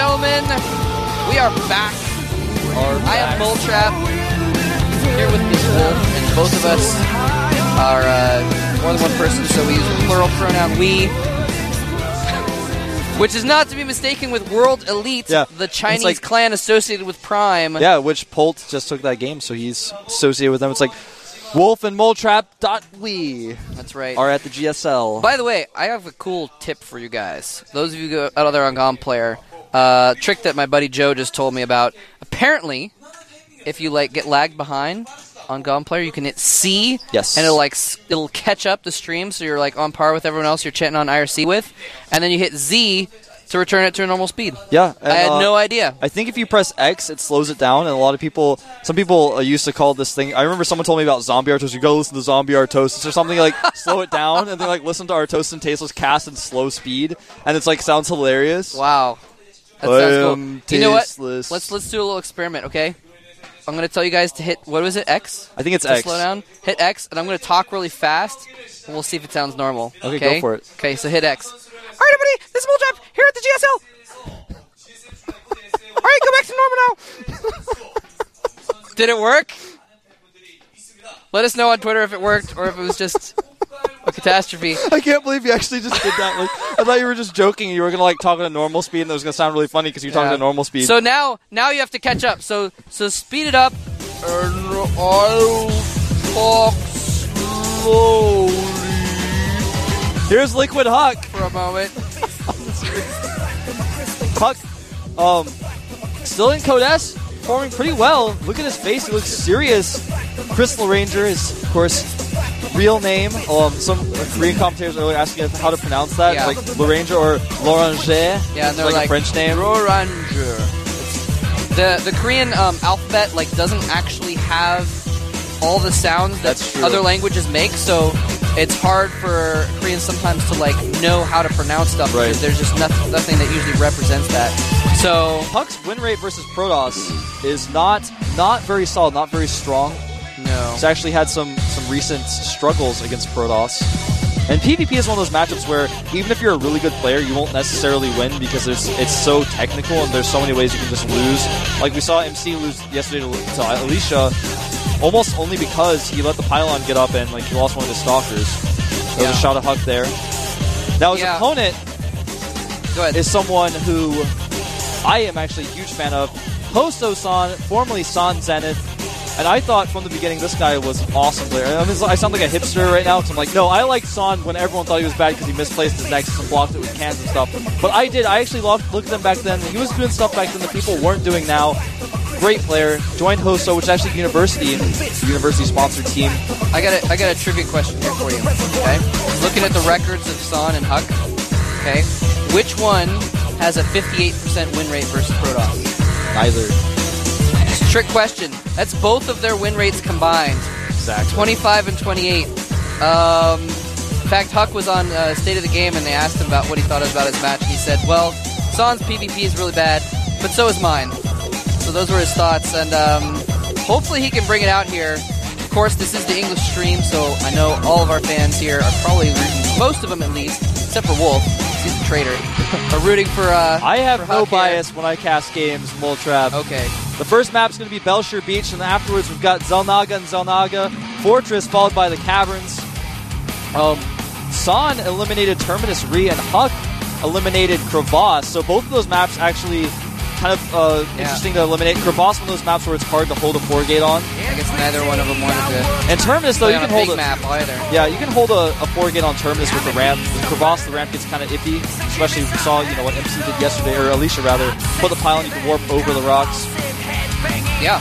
gentlemen, we are back. I am Bulltrap, here with Miss Wolf, and both of us are more than one person, so we use the plural pronoun we, which is not to be mistaken with World Elite, the Chinese clan associated with Prime. Yeah, which Polt just took that game, so he's associated with them. It's like Wolf and Moletrap.we. That's right. Are at the GSL. By the way, I have a cool tip for you guys. Those of you out there on GOM Player, trick that my buddy Joe just told me about. Apparently, if you get lagged behind on GOM Player, you can hit C, yes, and it'll catch up the stream, so you're on par with everyone else you're chatting on IRC with, and then you hit Z to return it to a normal speed. Yeah, I had no idea. I think if you press X, it slows it down, and a lot of people, some people used to call this thing. I remember someone told me about Zombie Artosis. You go listen to Zombie Artosis or something slow it down, and then listen to Artosis and Tasteless cast in slow speed, and it's sounds hilarious. Wow, that sounds cool. You know what? Tasteless. Let's do a little experiment, okay? I'm going to tell you guys to hit, what was it, X? I think it's X. Slow down. Hit X, and I'm going to talk really fast, and we'll see if it sounds normal. Okay, go for it. Okay, so hit X. All right, everybody, this is Bulltrap here at the GSL. All right, go back to normal now. Did it work? Let us know on Twitter if it worked or if it was just a catastrophe. I can't believe you actually just did that. I thought you were just joking. You were going to talk at a normal speed, and it was going to sound really funny because you're talking at normal speed. So now you have to catch up. So speed it up, and I'll talk slowly. Here's LiquidHuk for a moment. Huck, still in Code S, performing pretty well. Look at his face; he looks serious. Crystal Ranger is, of course, real name. Some Korean commentators earlier asking how to pronounce that, like Loranger or Loranger. Yeah, and they're a French name. Loranger. The Korean alphabet doesn't actually have all the sounds that other languages make, so it's hard for Koreans sometimes to know how to pronounce stuff because there's just nothing that usually represents that. So Huck's win rate versus Protoss is not very solid, not very strong. No, he's actually had some recent struggles against Protoss. And PvP is one of those matchups where even if you're a really good player, you won't necessarily win because it's so technical and there's so many ways you can just lose. Like we saw MC lose yesterday to Alicia, almost only because he let the pylon get up and he lost one of his stalkers. There was a shot at Huck there. Now his opponent is someone who I am actually a huge fan of, Hoso-san, formerly San Zenith. And I thought from the beginning this guy was an awesome player. I mean, I sound like a hipster right now because I'm no, I liked San when everyone thought he was bad because he misplaced his Nexus and blocked it with cans and stuff. But I actually looked at him back then. He was doing stuff back then that people weren't doing now. Great player. Joined Hoso, which is actually university-sponsored team. I got a trivia question here for you. Okay, looking at the records of San and Huck. Okay, which one has a 58% win rate versus Protoss? Neither. Trick question. That's both of their win rates combined. Exactly. 25 and 28. In fact, Huck was on State of the Game, and they asked him about what he thought about his match, and he said, well, San's PvP is really bad, but so is mine. So those were his thoughts, and hopefully he can bring it out here. Of course, this is the English stream, so I know all of our fans here are probably rooting, most of them at least, except for Wolf, he's a traitor, are rooting for I have no bias when I cast games, Moletrap. Okay. The first map's going to be Belshire Beach, and afterwards we've got Zelnaga and Zelnaga Fortress, followed by the Caverns. San eliminated Terminus Re, and Huck eliminated Crevasse, so both of those maps actually kind of interesting to eliminate. Crevasse, one of those maps where it's hard to hold a 4-gate on. I guess neither one of them wanted to. And Terminus, though, you can hold map either. Yeah, you can hold a 4-gate on Terminus with the ramp. With Crevasse, the ramp gets kind of iffy, especially if we saw what MC did yesterday, or Alicia rather. Put the pylon, you can warp over the rocks. Yeah.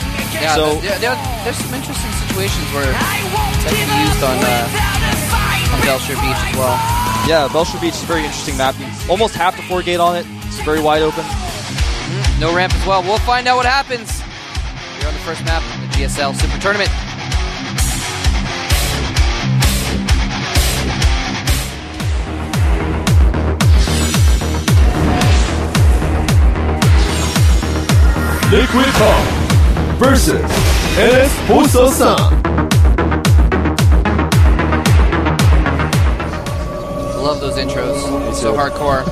So there's some interesting situations where that can be used on Belshire Beach as well. Yeah, Belshire Beach is a very interesting map. You almost have the 4-gate on it. It's very wide open. No ramp as well. We'll find out what happens. We're on the first map of the GSL Super Tournament. LiquidHuk versus NS Hoso-san. love those intros. So hardcore.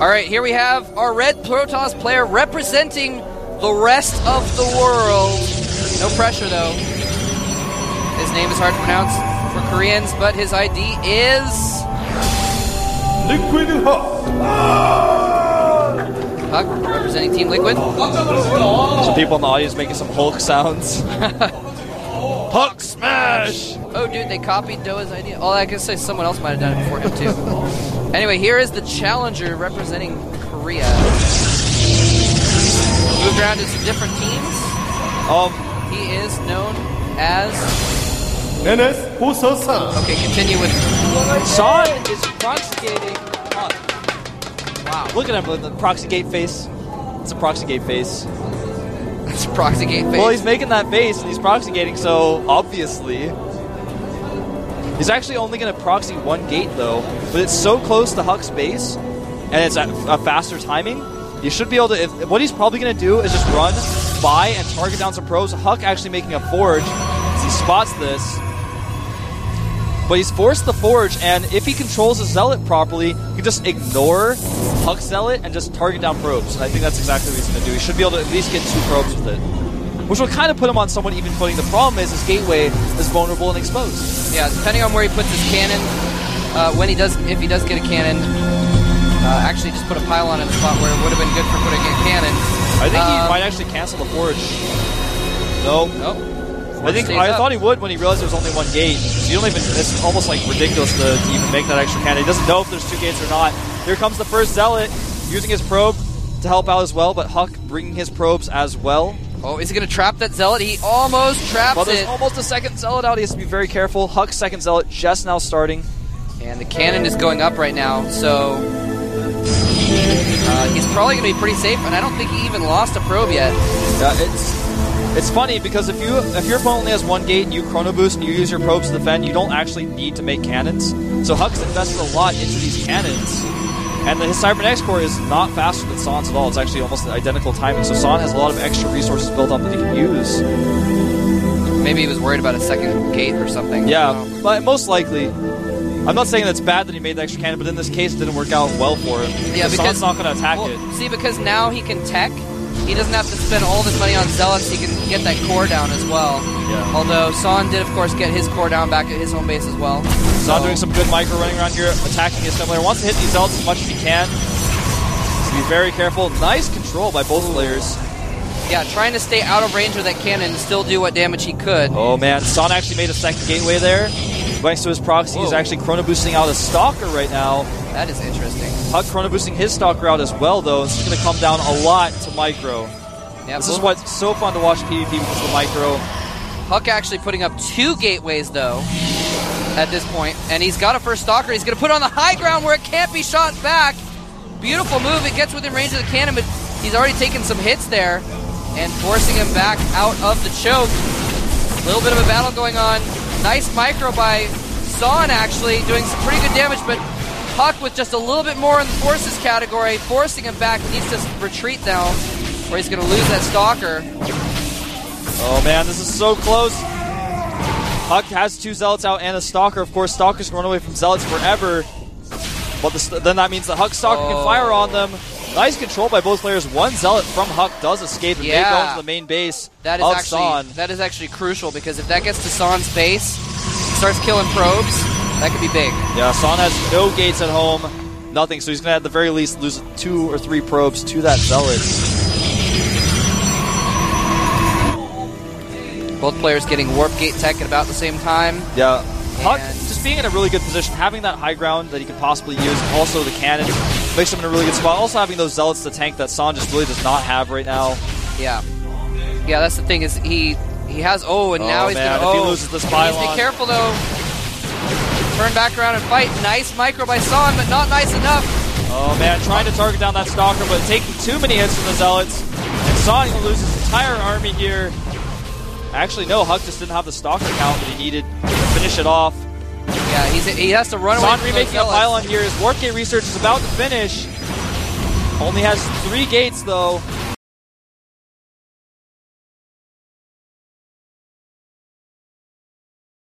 All right, here we have our red Protoss player representing the rest of the world. No pressure, though. His name is hard to pronounce for Koreans, but his ID is... LiquidHuk. Huck, representing Team Liquid. Some people in the audience making some Hulk sounds. Hulk smash! Oh, dude, they copied Doa's idea. Oh, I guess someone else might have done it before him, too. Anyway, here is the challenger representing Korea. Moved around to some different teams. He is known as... NS 호서상. Okay, continue with... Son is proxy-gating Huck. Wow. Look at him with the proxy gate face. It's a proxy gate face. It's a proxy gate face. Well, he's making that face and he's proxy gating, so obviously. He's actually only going to proxy one gate, though. But it's so close to Huck's base, and it's at a faster timing. You should be able to... what he's probably going to do is just run by and target down some probes. Huck actually making a forge as he spots this. But he's forced the forge, and if he controls the Zealot properly, he can just ignore Huck's Zealot and just target down probes. And I think that's exactly what he's going to do. He should be able to at least get 2 probes with it. Which will kind of put him on somewhat even footing. The problem is his gateway is vulnerable and exposed. Yeah, depending on where he puts his cannon, if he does get a cannon, actually just put a pylon in the spot where it would have been good for putting a cannon. I think he might actually cancel the forge. Nope. I thought he would when he realized there was only one gate. So you don't even. It's almost like ridiculous to even make that extra cannon. He doesn't know if there's 2 gates or not. Here comes the first Zealot using his probe to help out as well, but Huck bringing his probes as well. Oh, is he going to trap that Zealot? He almost traps Well, there's it. almost a second Zealot out. He has to be very careful. Huck's second Zealot just now starting. And the cannon is going up right now, so he's probably going to be pretty safe, and I don't think he even lost a probe yet. Yeah, it's funny because if your opponent only has 1 gate and you chrono boost and you use your probes to defend, you don't actually need to make cannons. So Huck's invested a lot into these cannons. And his Cybernetics core is not faster than Son's at all. It's actually almost identical timing. So Son has a lot of extra resources built up that he can use. Maybe he was worried about a second gate or something. Yeah, but most likely. I'm not saying that's bad that he made the extra cannon, but in this case it didn't work out well for him. Yeah, because Son's not going to attack it. See, because now he can tech. He doesn't have to spend all this money on Zealots. He can get that core down as well. Yeah. Although Son did, of course, get his core down back at his home base as well. Son doing some good micro running around here, attacking his player. Wants to hit these Zealots as much as he can. So be very careful. Nice control by both players. Yeah, trying to stay out of range of that cannon and still do what damage he could. Oh man, Son actually made a second gateway there. Thanks to his proxy, he's actually chrono boosting out a Stalker right now. That is interesting. Huck chrono boosting his Stalker out as well, though. This is going to come down a lot to micro. Yeah, this is what's so fun to watch PvP because of the micro. Huck actually putting up 2 gateways, though, at this point. And he's got a first Stalker. He's going to put it on the high ground where it can't be shot back. Beautiful move. It gets within range of the cannon, but he's already taken some hits there and forcing him back out of the choke. A little bit of a battle going on. Nice micro by Son, actually, doing some pretty good damage, but Huck with just a little bit more in the forces category, forcing him back. He needs to retreat now, or he's going to lose that Stalker. Oh man, this is so close. Huck has 2 Zealots out and a Stalker. Of course, Stalkers can run away from Zealots forever. But then that means the Huck Stalker can fire on them. Nice control by both players. 1 Zealot from Huck does escape and they go into the main base of Son. That is actually crucial, because if that gets to Son's base, starts killing probes, that could be big. Yeah, Son has no gates at home. Nothing, so he's going to at the very least lose 2 or 3 probes to that Zealot. Both players getting Warp Gate tech at about the same time. Yeah. Huck just being in a really good position, having that high ground that he can possibly use, and also the cannon makes him in a really good spot. Also having those Zealots to tank that Son just really does not have right now. Yeah. Yeah, that's the thing, is he has, now he's going to, if he loses this pylon. He needs to be careful, though. Turn back around and fight. Nice micro by Son, but not nice enough. Oh man, trying to target down that Stalker, but taking too many hits from the Zealots. And Son will lose his entire army here. Actually, no, Huck just didn't have the Stalker count that he needed to finish it off. Yeah, he has to run away Son from remaking a pylon here. His Warp Gate research is about to finish. Only has 3 gates, though.